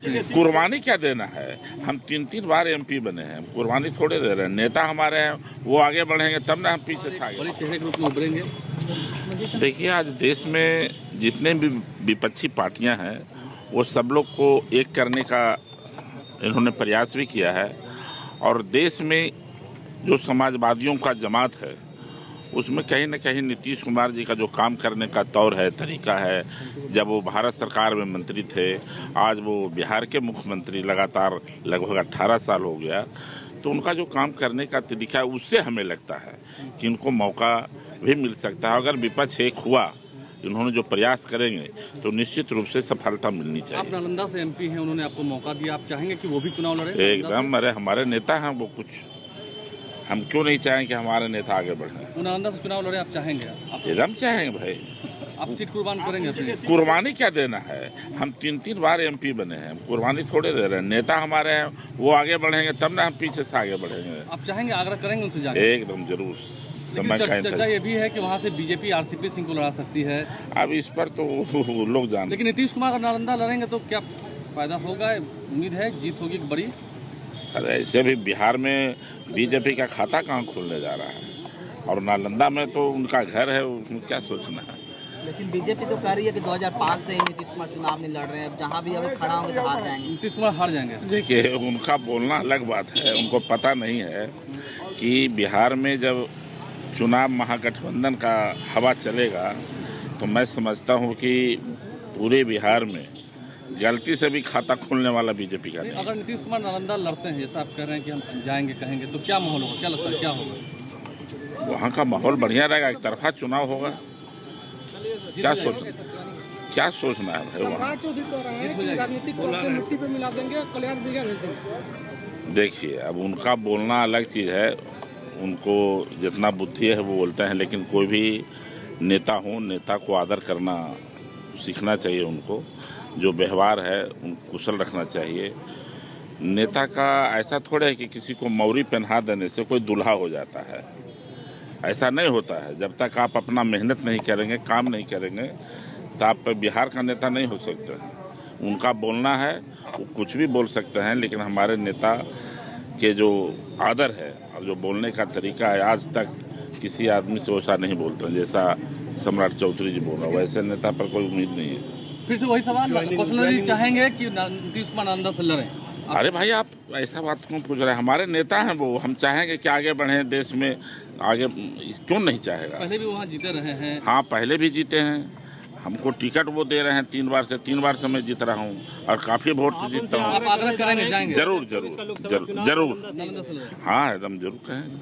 कुर्बानी क्या देना है? हम 3-3 बार एमपी बने हैं, कुर्बानी थोड़े दे रहे हैं। नेता हमारे हैं, वो आगे बढ़ेंगे तब ना हम पीछे से आगे। बड़े चेहरे के रूप में उभरेंगे। देखिए, आज देश में जितने भी विपक्षी पार्टियां हैं वो सब लोग को एक करने का इन्होंने प्रयास भी किया है। और देश में जो समाजवादियों का जमात है उसमें कहीं न कहीं नीतीश कुमार जी का जो काम करने का तौर है, तरीका है, जब वो भारत सरकार में मंत्री थे, आज वो बिहार के मुख्यमंत्री लगातार लगभग 18 साल हो गया, तो उनका जो काम करने का तरीका है उससे हमें लगता है कि इनको मौका भी मिल सकता है। अगर विपक्ष एक हुआ, इन्होंने जो प्रयास करेंगे तो निश्चित रूप से सफलता मिलनी चाहिए। आप नालंदा से एमपी हैं, उन्होंने आपको मौका दिया, आप चाहेंगे कि वो भी चुनाव लड़े? एकदम, अरे हमारे नेता हैं वो, कुछ हम क्यों नहीं चाहेंगे कि हमारे नेता आगे बढ़े? वो नालंदा से चुनाव लड़े, आप चाहेंगे? एकदम चाहेंगे भाई। आप सीट कुर्बान करेंगे अपनी? कुर्बानी क्या देना है? हम 3-3 बार एमपी बने हैं, कुर्बानी थोड़े दे रहे हैं। नेता हमारे हैं, वो आगे बढ़ेंगे तब ना हम पीछे से आगे बढ़ेंगे। आप चाहेंगे, आग्रह करेंगे उनसे जाके? एकदम जरूर। चर्चा ये भी है कि वहाँ से बीजेपी आरसीपी सिंह को लड़ा सकती है। अब इस पर तो लोग जानते। लेकिन नीतीश कुमार अगर नालंदा लड़ेंगे तो क्या फायदा होगा? उम्मीद है जीत होगी बड़ी? अरे ऐसे भी बिहार में बीजेपी का खाता कहाँ खुलने जा रहा है, और नालंदा में तो उनका घर है, उसमें क्या सोचना है। लेकिन बीजेपी तो कह रही है कि 2005 से ही नीतीश कुमार चुनाव नहीं लड़ रहे हैं, जहां भी अगर खड़ा होंगे तो हार जाएंगे। नीतीश कुमार हार जाएंगे? देखिए, उनका बोलना अलग बात है, उनको पता नहीं है कि बिहार में जब चुनाव महागठबंधन का हवा चलेगा तो मैं समझता हूँ कि पूरे बिहार में गलती से भी खाता खुलने वाला बीजेपी का नहीं। अगर नीतीश कुमार नालंदा लड़ते हैं, जैसा आप कह रहे हैं कि हम जाएंगे कहेंगे, तो क्या माहौल होगा? क्या लगता है क्या होगा? वहाँ का माहौल बढ़िया रहेगा, एक तरफा चुनाव होगा। क्या सोचना है भाई वहाँ? देखिए, अब उनका बोलना अलग चीज़ है, उनको जितना बुद्धि है वो बोलते हैं, लेकिन कोई भी नेता हो, नेता को आदर करना सीखना चाहिए उनको। जो व्यवहार है उनको कुशल रखना चाहिए। नेता का ऐसा थोड़ा है कि किसी को मौरी पहना देने से कोई दूल्हा हो जाता है, ऐसा नहीं होता है। जब तक आप अपना मेहनत नहीं करेंगे, काम नहीं करेंगे, तो आप बिहार का नेता नहीं हो सकते हैं। उनका बोलना है, वो कुछ भी बोल सकते हैं, लेकिन हमारे नेता के जो आदर है और जो बोलने का तरीका है, आज तक किसी आदमी से वैसा नहीं बोलते जैसा सम्राट चौधरी जी बोल रहा, वैसे नेता पर कोई उम्मीद नहीं है। फिर से वही सवाल, कौशल जी चाहेंगे कि नीतीश कुमार नालंदा से लड़ें? अरे भाई, आप ऐसा बात क्यों पूछ रहे हैं? हमारे नेता हैं वो, हम चाहेंगे कि आगे बढ़ें, देश में आगे, क्यों नहीं चाहेगा? पहले भी वहाँ जीते रहे हैं। हाँ, पहले भी जीते हैं। हमको टिकट वो दे रहे हैं 3 बार से, 3 बार से मैं जीत रहा हूँ और काफी वोट से जीतता हूँ। आप आग्रह करेंगे, जाएंगे? जरूर जरूर जरूर जरूर। हाँ, एकदम जरूर कहेंगे।